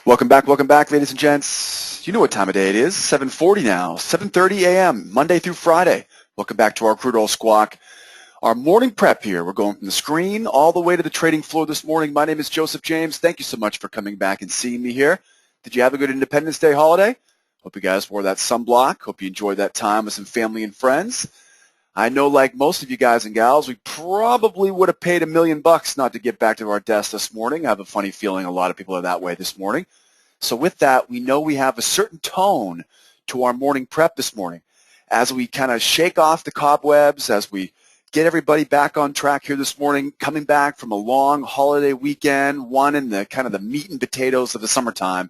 Welcome back, ladies and gents. You know what time of day it is, 7:40 now, 7:30 a.m., Monday through Friday. Welcome back to our Crude Oil Squawk. Our morning prep here. We're going from the screen all the way to the trading floor this morning. My name is Joseph James. Thank you so much for coming back and seeing me here. Did you have a good Independence Day holiday? Hope you guys wore that sunblock. Hope you enjoyed that time with some family and friends. I know, like most of you guys and gals, we probably would have paid $1 million not to get back to our desk this morning. I have a funny feeling a lot of people are that way this morning. So with that, we know we have a certain tone to our morning prep this morning. As we kind of shake off the cobwebs, as we get everybody back on track here this morning, coming back from a long holiday weekend, one in the kind of the meat and potatoes of the summertime,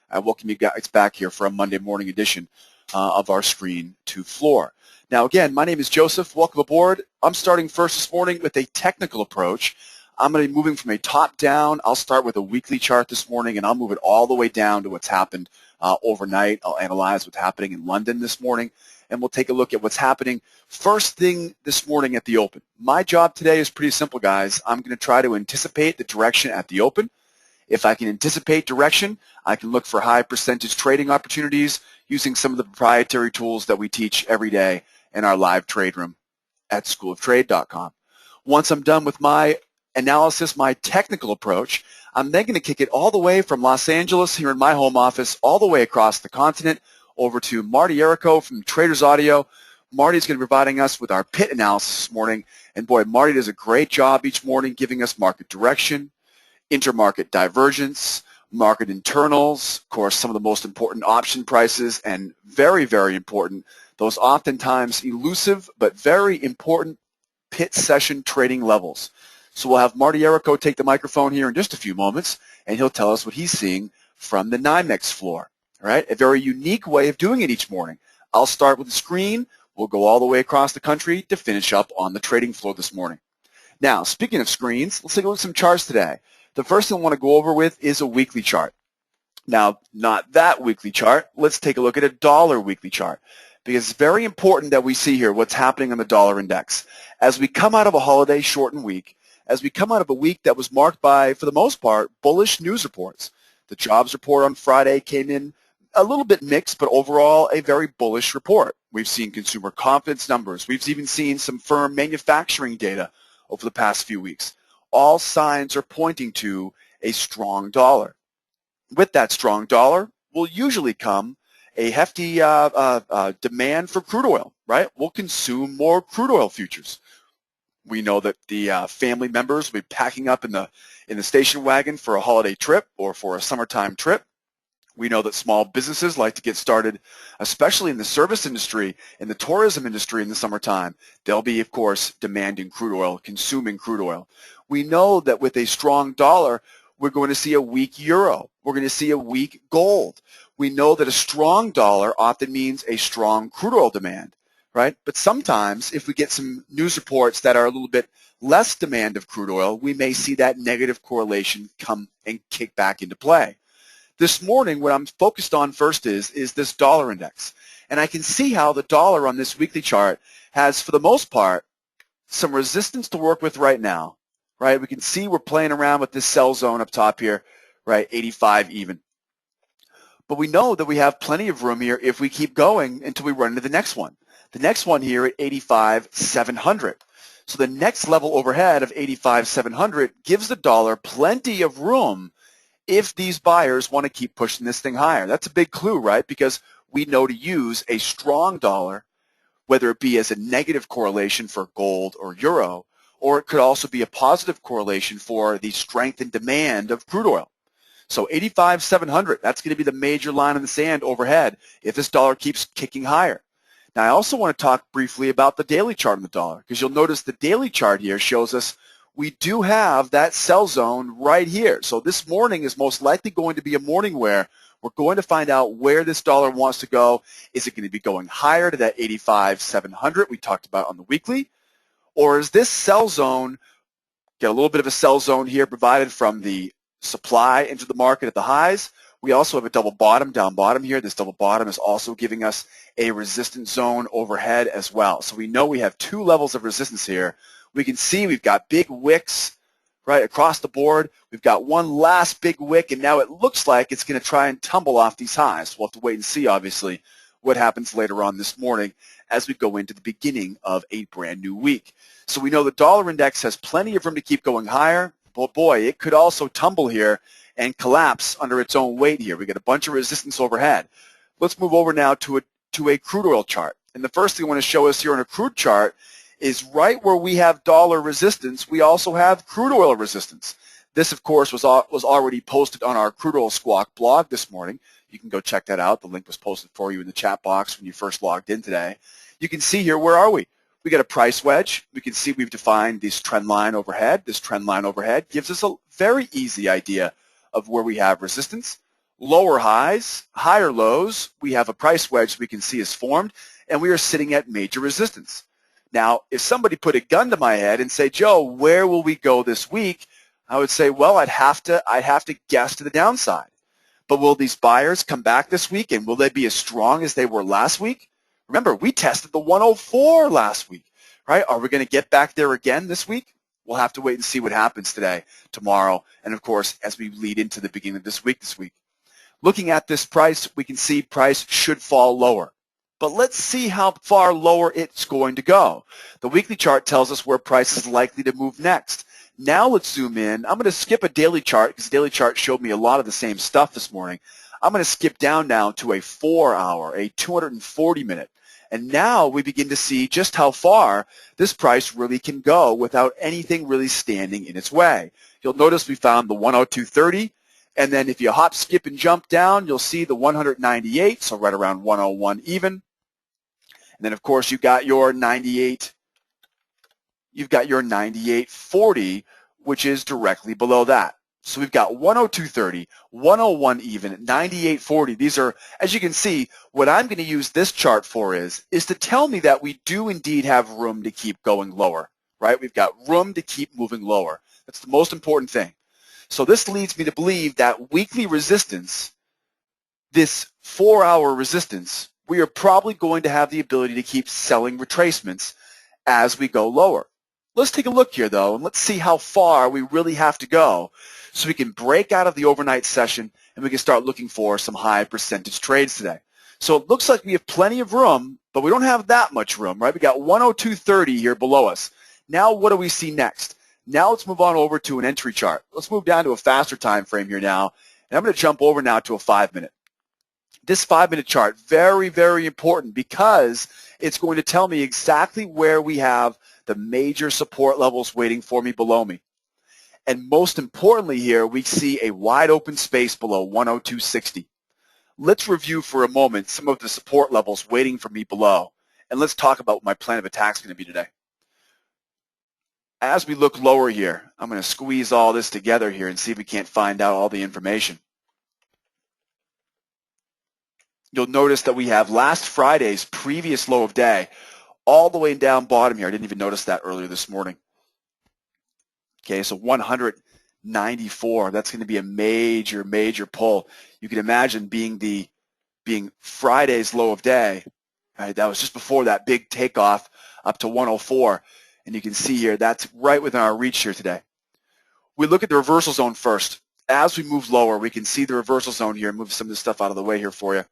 I welcome you guys back here for a Monday morning edition of our Screen to Floor. Now, again, my name is Joseph. Welcome aboard. I'm starting first this morning with a technical approach. I'm going to be moving from a top down. I'll start with a weekly chart this morning, and I'll move it all the way down to what's happened overnight. I'll analyze what's happening in London this morning, and we'll take a look at what's happening first thing this morning at the open. My job today is pretty simple, guys. I'm going to try to anticipate the direction at the open. If I can anticipate direction, I can look for high percentage trading opportunities using some of the proprietary tools that we teach every day in our live trade room at SchoolOfTrade.com. Once I'm done with my analysis, my technical approach, I'm then going to kick it all the way from Los Angeles here in my home office all the way across the continent over to Marty Errico from Traders Audio. Marty's going to be providing us with our pit analysis this morning. And boy, Marty does a great job each morning giving us market direction, intermarket divergence, market internals, of course, some of the most important option prices, and very, very important, those oftentimes elusive but very important pit session trading levels. So we'll have Marty Errico take the microphone here in just a few moments, and he'll tell us what he's seeing from the NYMEX floor. All right, a very unique way of doing it each morning. I'll start with the screen. We'll go all the way across the country to finish up on the trading floor this morning. Now, speaking of screens, let's take a look at some charts today. The first thing I want to go over with is a weekly chart. Now, not that weekly chart. Let's take a look at a dollar weekly chart, because it's very important that we see here what's happening on the dollar index. As we come out of a holiday shortened week, as we come out of a week that was marked by, for the most part, bullish news reports. The jobs report on Friday came in a little bit mixed, but overall a very bullish report. We've seen consumer confidence numbers. We've even seen some firm manufacturing data over the past few weeks. All signs are pointing to a strong dollar. With that strong dollar will usually come a hefty demand for crude oil, right? We'll consume more crude oil futures. We know that the family members will be packing up in the station wagon for a holiday trip or for a summertime trip. We know that small businesses like to get started, especially in the service industry, in the tourism industry in the summertime. They'll be, of course, demanding crude oil, consuming crude oil. We know that with a strong dollar, we're going to see a weak euro. We're going to see a weak gold. We know that a strong dollar often means a strong crude oil demand, right? But sometimes if we get some news reports that are a little bit less demand of crude oil, we may see that negative correlation come and kick back into play. This morning, what I'm focused on first is this dollar index. And I can see how the dollar on this weekly chart has, for the most part, some resistance to work with right now, right? We can see we're playing around with this sell zone up top here, right, 85 even. But we know that we have plenty of room here if we keep going until we run into the next one. The next one here at 85,700. So the next level overhead of 85,700 gives the dollar plenty of room if these buyers want to keep pushing this thing higher. That's a big clue, right? Because we know to use a strong dollar, whether it be as a negative correlation for gold or euro, or it could also be a positive correlation for the strength and demand of crude oil. So 85,700, that's going to be the major line in the sand overhead if this dollar keeps kicking higher. Now, I also want to talk briefly about the daily chart on the dollar, because you'll notice the daily chart here shows us we do have that sell zone right here. So this morning is most likely going to be a morning where we're going to find out where this dollar wants to go. Is it going to be going higher to that 85,700 we talked about on the weekly? Or is this sell zone, get a little bit of a sell zone here provided from the supply into the market at the highs? We also have a double bottom down bottom here. This double bottom is also giving us a resistance zone overhead as well. So we know we have two levels of resistance here. We can see we've got big wicks right? Across the board, we've got one last big wick, and now it looks like it's going to try and tumble off these highs. We'll have to wait and see, obviously, what happens later on this morning as we go into the beginning of a brand new week. So we know the dollar index has plenty of room to keep going higher, but boy, it could also tumble here and collapse under its own weight here. We got a bunch of resistance overhead. Let's move over now to a crude oil chart. And the first thing I want to show us here on a crude chart is right where we have dollar resistance, we also have crude oil resistance. This, of course, was already posted on our Crude Oil Squawk blog this morning. You can go check that out. The link was posted for you in the chat box when you first logged in today. You can see here, where are we? We got a price wedge. We can see we've defined this trend line overhead. This trend line overhead gives us a very easy idea of where we have resistance. Lower highs, higher lows, we have a price wedge we can see is formed, and we are sitting at major resistance. Now, if somebody put a gun to my head and say, Joe, where will we go this week? I would say, well, I'd have to guess to the downside. But will these buyers come back this week, and will they be as strong as they were last week? Remember, we tested the 104 last week, right? Are we going to get back there again this week? We'll have to wait and see what happens today, tomorrow, and of course, as we lead into the beginning of this week. Looking at this price, we can see price should fall lower. But let's see how far lower it's going to go. The weekly chart tells us where price is likely to move next. Now let's zoom in. I'm going to skip a daily chart because the daily chart showed me a lot of the same stuff this morning. I'm going to skip down now to a 4-hour, a 240-minute. And now we begin to see just how far this price really can go without anything really standing in its way. You'll notice we found the 102.30. And then if you hop, skip, and jump down, you'll see the 198, so right around 101 even. And then, of course, you've got your 98. You've got your 98.40, which is directly below that. So we've got 102.30, 101 even, 98.40. These are, as you can see, what I'm going to use this chart for is to tell me that we do indeed have room to keep going lower, right? We've got room to keep moving lower. That's the most important thing. So this leads me to believe that weekly resistance, this 4-hour resistance, we are probably going to have the ability to keep selling retracements as we go lower. Let's take a look here, though, and let's see how far we really have to go so we can break out of the overnight session and we can start looking for some high percentage trades today. So it looks like we have plenty of room, but we don't have that much room, right? We got 102.30 here below us. Now what do we see next? Now let's move on over to an entry chart. Let's move down to a faster time frame here now, and I'm going to jump over now to a 5-minute. This 5-minute chart, very, very important because it's going to tell me exactly where we have the major support levels waiting for me below me. And most importantly here, we see a wide open space below 102.60. Let's review for a moment some of the support levels waiting for me below, and let's talk about what my plan of attack is going to be today. As we look lower here, I'm going to squeeze all this together here and see if we can't find out all the information. You'll notice that we have last Friday's previous low of day all the way down bottom here. I didn't even notice that earlier this morning. Okay, so 194. That's going to be a major, major pull. You can imagine being Friday's low of day. Right, that was just before that big takeoff up to 104. And you can see here, that's right within our reach here today. We look at the reversal zone first. As we move lower, we can see the reversal zone here. Move some of this stuff out of the way here for you.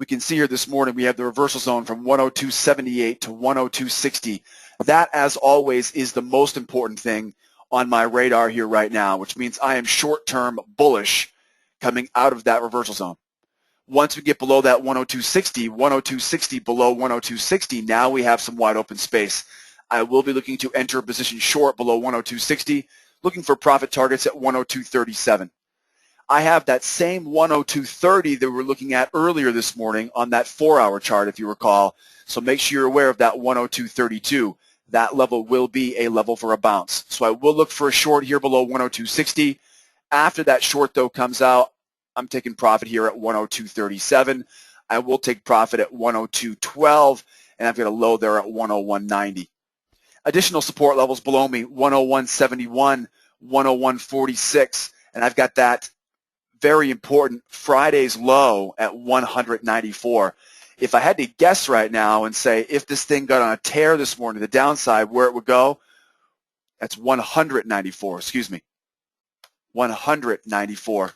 We can see here this morning we have the reversal zone from 102.78 to 102.60. That, as always, is the most important thing on my radar here right now, which means I am short-term bullish coming out of that reversal zone. Once we get below that 102.60 below 102.60, now we have some wide open space. I will be looking to enter a position short below 102.60, looking for profit targets at 102.37. I have that same 102.30 that we were looking at earlier this morning on that 4-hour chart, if you recall. So make sure you're aware of that 102.32. That level will be a level for a bounce. So I will look for a short here below 102.60. After that short, though, comes out, I'm taking profit here at 102.37. I will take profit at 102.12, and I've got a low there at 101.90. Additional support levels below me, 101.71, 101.46, and I've got that very important Friday's low at 194. If I had to guess right now and say if this thing got on a tear this morning, the downside, where it would go, That's 194, excuse me. 194,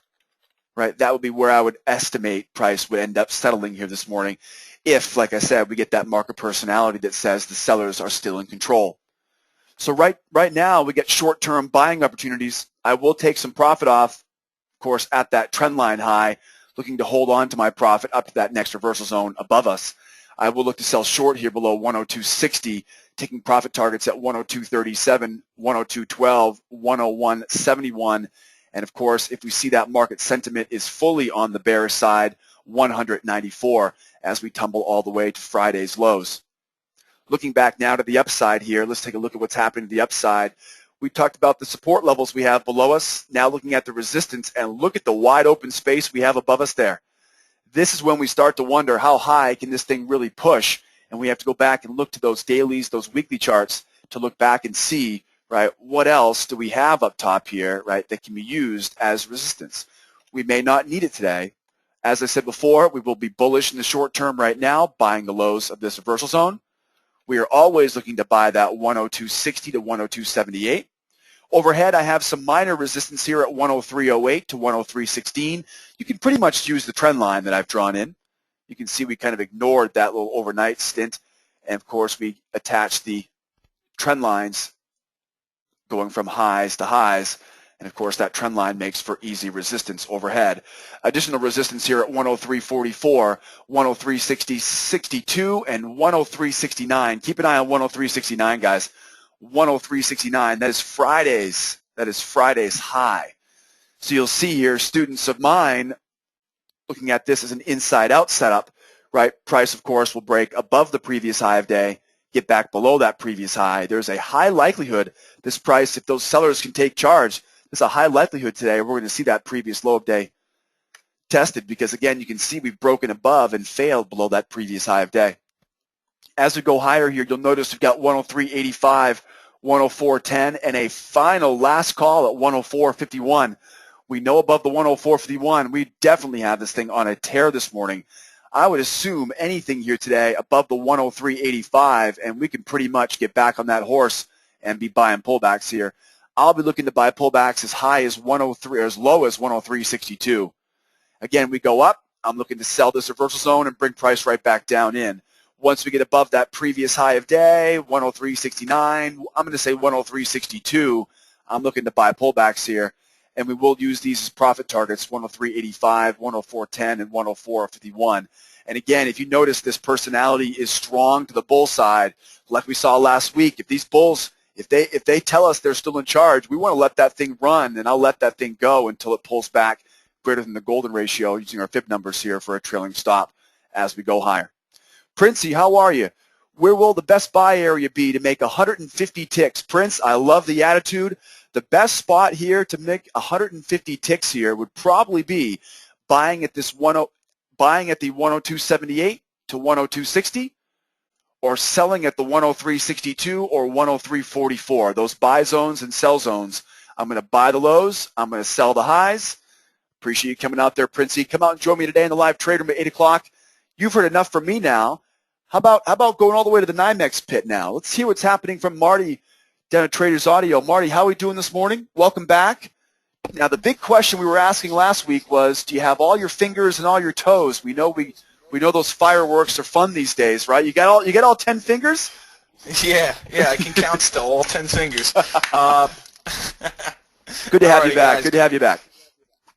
right? That would be where I would estimate price would end up settling here this morning if, like I said, we get that market personality that says the sellers are still in control. So right now, we get short-term buying opportunities. I will take some profit off, of course, at that trend line high, looking to hold on to my profit up to that next reversal zone above us. I will look to sell short here below 102.60, taking profit targets at 102.37, 102.12, 101.71. And of course, if we see that market sentiment is fully on the bearish side, 194 as we tumble all the way to Friday's lows. Looking back now to the upside here, let's take a look at what's happening to the upside. We talked about the support levels we have below us. Now looking at the resistance, and look at the wide open space we have above us there. This is when we start to wonder how high can this thing really push, and we have to go back and look to those dailies, those weekly charts to look back and see, right, what else do we have up top here, right, that can be used as resistance. We may not need it today. As I said before, we will be bullish in the short term right now, buying the lows of this reversal zone. We are always looking to buy that 102.60 to 102.78. Overhead, I have some minor resistance here at 103.08 to 103.16. You can pretty much use the trend line that I've drawn in. You can see we kind of ignored that little overnight stint. And, of course, we attached the trend lines going from highs to highs. And, of course, that trend line makes for easy resistance overhead. Additional resistance here at 103.44, 103.62, and 103.69. Keep an eye on 103.69, guys. 103.69. That is Friday's high. So you'll see here, students of mine, looking at this as an inside-out setup, right? Price, of course, will break above the previous high of day, get back below that previous high. There's a high likelihood this price, if those sellers can take charge, there's a high likelihood today we're going to see that previous low of day tested because, again, you can see we've broken above and failed below that previous high of day. As we go higher here, you'll notice we've got 103.85, 104.10, and a final last call at 104.51. We know above the 104.51, we definitely have this thing on a tear this morning. I would assume anything here today above the 103.85, and we can pretty much get back on that horse and be buying pullbacks here. I'll be looking to buy pullbacks as high as 103 or as low as 103.62. Again, we go up. I'm looking to sell this reversal zone and bring price right back down in. Once we get above that previous high of day, 103.69, I'm going to say 103.62. I'm looking to buy pullbacks here, and we will use these as profit targets, 103.85, 104.10, and 104.51. And again, if you notice, this personality is strong to the bull side, like we saw last week. If these bulls, if they tell us they're still in charge, we want to let that thing run, and I'll let that thing go until it pulls back greater than the golden ratio using our fib numbers here for a trailing stop as we go higher. Princey, how are you? Where will the best buy area be to make 150 ticks? Prince, I love the attitude. The best spot here to make 150 ticks here would probably be buying at the 102.78 to 102.60, or selling at the 103.62 or 103.44. Those buy zones and sell zones. I'm going to buy the lows. I'm going to sell the highs. Appreciate you coming out there, Princey. Come out and join me today in the live trade room at 8 o'clock. You've heard enough from me now. How about going all the way to the NYMEX pit now? Let's hear what's happening from Marty down at Traders Audio. Marty, how are we doing this morning? Welcome back. Now, the big question we were asking last week was, do you have all your fingers and all your toes? We know those fireworks are fun these days, right? You got all 10 fingers? Yeah, I can count still, all 10 fingers. Good to have you back. Guys. Good to have you back.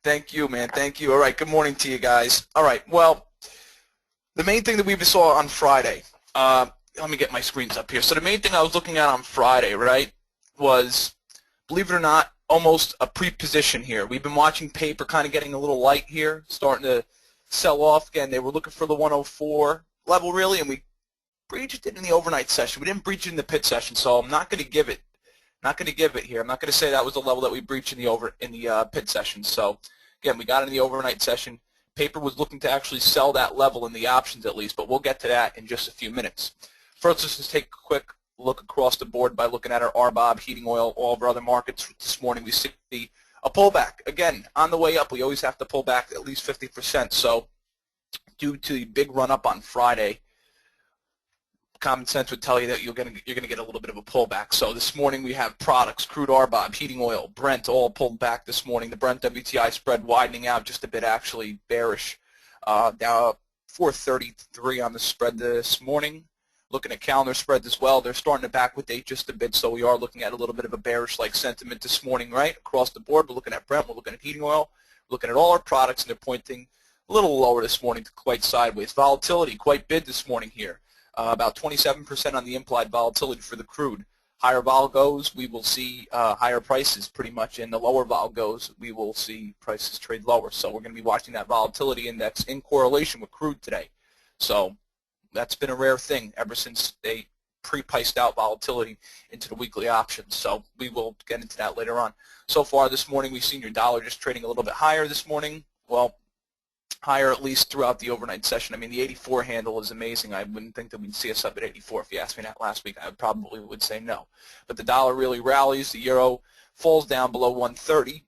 Thank you, man. Thank you. All right, good morning to you guys. All right, well, the main thing that we saw on Friday, let me get my screens up here. So the main thing I was looking at on Friday, right, was, believe it or not, almost a pre-position here. We've been watching paper kind of getting a little light here, starting to sell off. Again, they were looking for the 104 level, really, and we breached it in the overnight session. We didn't breach it in the pit session, so I'm not going to give it. Here. I'm not going to say that was the level that we breached in the pit session. So again, we got in the overnight session. Paper was looking to actually sell that level in the options at least, but we'll get to that in just a few minutes. First, let's just take a quick look across the board by looking at our RBOB, heating oil, all of our other markets. This morning we see a pullback. Again, on the way up, we always have to pull back at least 50%. So due to the big run-up on Friday, common sense would tell you that you're going to get a little bit of a pullback. So this morning we have products, crude RBOB, heating oil, Brent, all pulled back this morning. The Brent WTI spread widening out just a bit, actually bearish. Now 433 on the spread this morning. Looking at calendar spreads as well, they're starting to backwardate just a bit, so we are looking at a little bit of a bearish-like sentiment this morning, right? Across the board, we're looking at Brent, we're looking at heating oil, we're looking at all our products, and they're pointing a little lower this morning to quite sideways. Volatility, quite big this morning here. About 27% on the implied volatility for the crude. Higher vol goes, we will see higher prices pretty much, and the lower vol goes, we will see prices trade lower. So we're going to be watching that volatility index in correlation with crude today. So that's been a rare thing ever since they pre-priced out volatility into the weekly options. So we will get into that later on. So far this morning, we've seen your dollar just trading a little bit higher this morning. Well, higher at least throughout the overnight session. I mean, the 84 handle is amazing. I wouldn't think that we'd see us up at 84. If you asked me that last week, I probably would say no. But the dollar really rallies. The euro falls down below 130.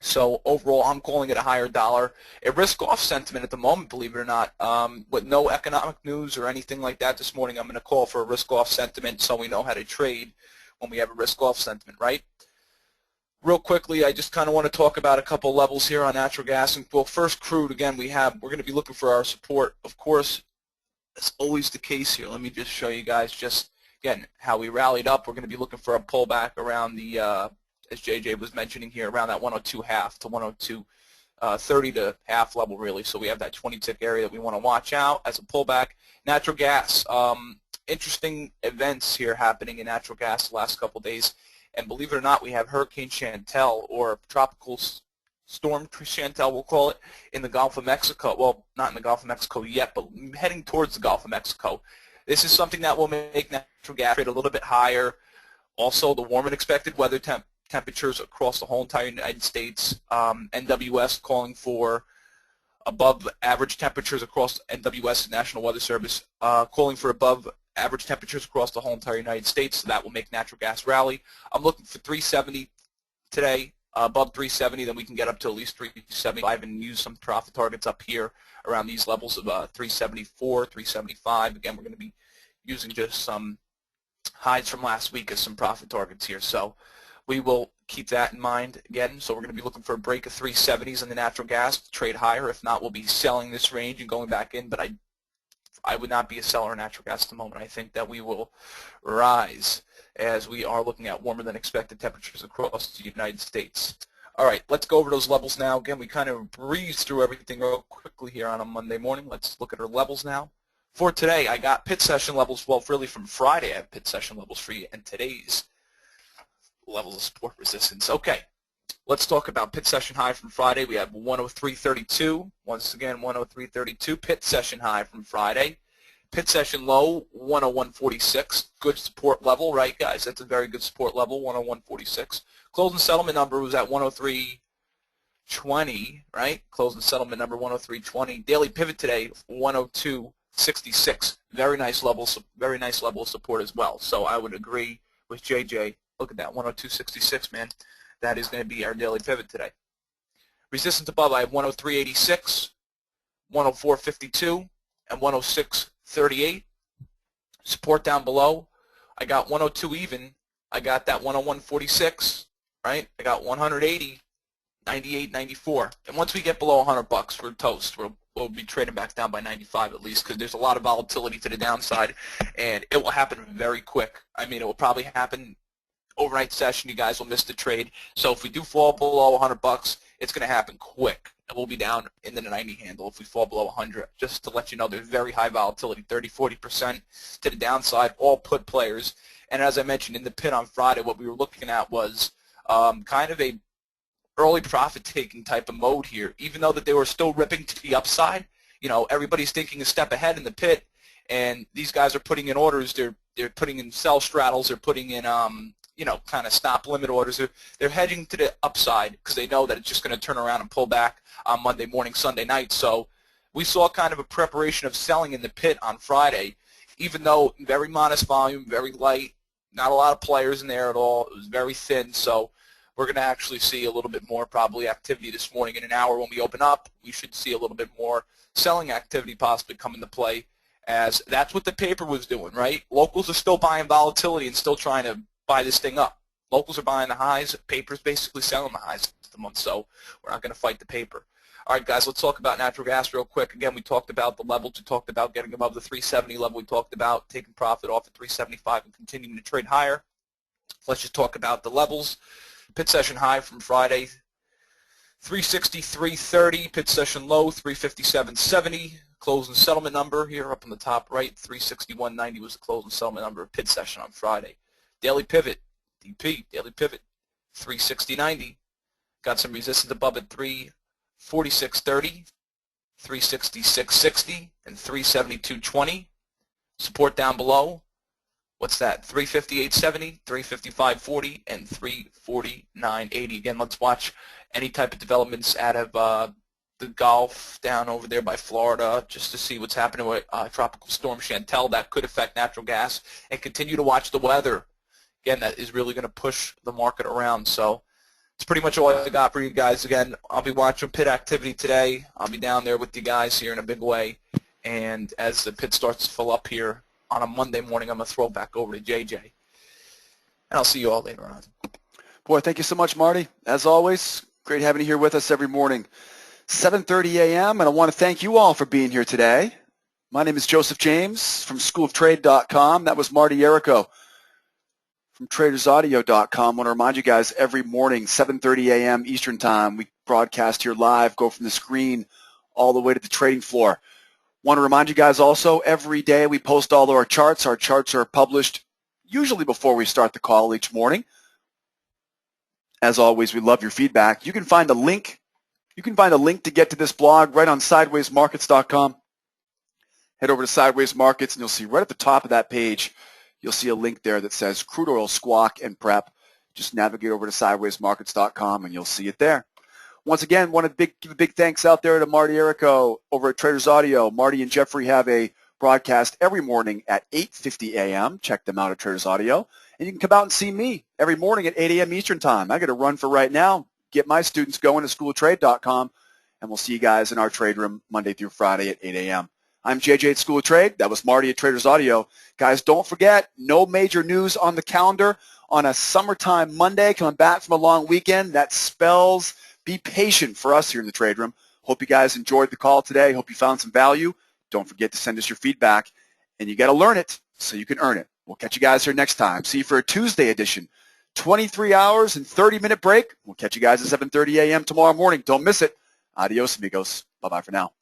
So overall, I'm calling it a higher dollar. A risk-off sentiment at the moment, believe it or not. With no economic news or anything like that this morning, I'm going to call for a risk-off sentiment so we know how to trade when we have a risk-off sentiment, right? Real quickly, I just kind of want to talk about a couple levels here on natural gas. And well, first, crude. Again, we're going to be looking for our support. Of course, that's always the case here. Let me just show you guys just again how we rallied up. We're going to be looking for a pullback around the, as JJ was mentioning here, around that 102.5 to 102.30 to half level really. So we have that 20-tick area that we want to watch out as a pullback. Natural gas. Interesting events here happening in natural gas the last couple days. And believe it or not, we have Hurricane Chantal, or Tropical Storm Chantal, we'll call it, in the Gulf of Mexico. Well, not in the Gulf of Mexico yet, but heading towards the Gulf of Mexico. This is something that will make natural gas trade a little bit higher. Also, the warmer than expected weather temperatures across the whole entire United States. NWS calling for above average temperatures across NWS, National Weather Service, calling for above average temperatures across the whole entire United States, so that will make natural gas rally. I'm looking for 370 today, above 370, then we can get up to at least 375 and use some profit targets up here around these levels of 374, 375. Again, we're going to be using just some highs from last week as some profit targets here, so we will keep that in mind again. So we're going to be looking for a break of 370s in the natural gas to trade higher. If not, we'll be selling this range and going back in, but I would not be a seller in natural gas at the moment. I think that we will rise as we are looking at warmer than expected temperatures across the United States. All right, let's go over those levels now. Again, we kind of breezed through everything real quickly here on a Monday morning. Let's look at our levels now. For today, I got pit session levels, well, really from Friday I have pit session levels for you, and today's levels of support resistance. Okay, let's talk about pit session high from Friday. We have 103.32. Once again, 103.32. Pit session high from Friday. Pit session low, 101.46. Good support level, right, guys? That's a very good support level, 101.46. Closing settlement number was at 103.20, right? Closing settlement number 103.20. Daily pivot today, 102.66. Very nice level of support as well. So I would agree with JJ. Look at that, 102.66, man. That is going to be our daily pivot today. Resistance above, I have 103.86, 104.52, and 106.38. Support down below, I got 102 even. I got that 101.46, right? I got 180, 98, 94. And once we get below 100 bucks, we're toast. We'll be trading back down by 95 at least, because there's a lot of volatility to the downside, and it will happen very quick. I mean, it will probably happen overnight session. You guys will miss the trade. So if we do fall below 100 bucks, it's going to happen quick, and we'll be down in the 90 handle if we fall below 100. Just to let you know, there's very high volatility, 30-40% to the downside, all put players. And as I mentioned in the pit on Friday, what we were looking at was kind of a early profit-taking type of mode here. Even though that they were still ripping to the upside, you know, everybody's thinking a step ahead in the pit, and these guys are putting in orders. They're putting in sell straddles. They're putting in you know, kind of stop limit orders. They're hedging to the upside because they know that it's just going to turn around and pull back on Monday morning, Sunday night. So we saw kind of a preparation of selling in the pit on Friday, even though very modest volume, very light, not a lot of players in there at all. It was very thin. So we're going to actually see a little bit more probably activity this morning. In an hour when we open up, we should see a little bit more selling activity possibly come into play as that's what the paper was doing, right? Locals are still buying volatility and still trying to buy this thing up. Locals are buying the highs. Paper's basically selling the highs of the month, so we're not going to fight the paper. All right, guys, let's talk about natural gas real quick. Again, we talked about the levels. We talked about getting above the 370 level. We talked about taking profit off at 375 and continuing to trade higher. Let's just talk about the levels. Pit session high from Friday, 363.30. Pit session low, 357.70. Closing settlement number here up on the top right, 361.90 was the closing settlement number of pit session on Friday. Daily pivot, DP, daily pivot, 360.90. Got some resistance above at 346.30, 366.60, and 372.20. Support down below. What's that? 358.70, 355.40, and 349.80. Again, let's watch any type of developments out of the Gulf down over there by Florida, just to see what's happening with Tropical Storm Chantel. That could affect natural gas, and continue to watch the weather. Again, that is really going to push the market around. So it's pretty much all I got for you guys. Again, I'll be watching pit activity today. I'll be down there with you guys here in a big way. And as the pit starts to fill up here on a Monday morning, I'm going to throw it back over to JJ. And I'll see you all later on. Boy, thank you so much, Marty. As always, great having you here with us every morning. 7:30 a.m., and I want to thank you all for being here today. My name is Joseph James from SchoolOfTrade.com. That was Marty Yerrico from TradersAudio.com. I want to remind you guys every morning, 7:30 a.m. Eastern Time, we broadcast here live, go from the screen all the way to the trading floor. Want to remind you guys also, every day we post all of our charts. Our charts are published usually before we start the call each morning. As always, we love your feedback. You can find a link. You can find a link to get to this blog right on sidewaysmarkets.com. Head over to Sideways Markets, and you'll see right at the top of that page, you'll see a link there that says Crude Oil Squawk and Prep. Just navigate over to sidewaysmarkets.com, and you'll see it there. Once again, want to give a big thanks out there to Marty Yerrico over at Traders Audio. Marty and Jeffrey have a broadcast every morning at 8:50 a.m. Check them out at Traders Audio. And you can come out and see me every morning at 8 a.m. Eastern Time. I got to run for right now. Get my students going to SchoolOfTrade.com, and we'll see you guys in our trade room Monday through Friday at 8 a.m. I'm JJ at School of Trade. That was Marty at Traders Audio. Guys, don't forget, no major news on the calendar on a summertime Monday, coming back from a long weekend. That spells be patient for us here in the trade room. Hope you guys enjoyed the call today. Hope you found some value. Don't forget to send us your feedback, and you got to learn it so you can earn it. We'll catch you guys here next time. See you for a Tuesday edition. 23 hours and 30-minute break. We'll catch you guys at 7:30 a.m. tomorrow morning. Don't miss it. Adios, amigos. Bye-bye for now.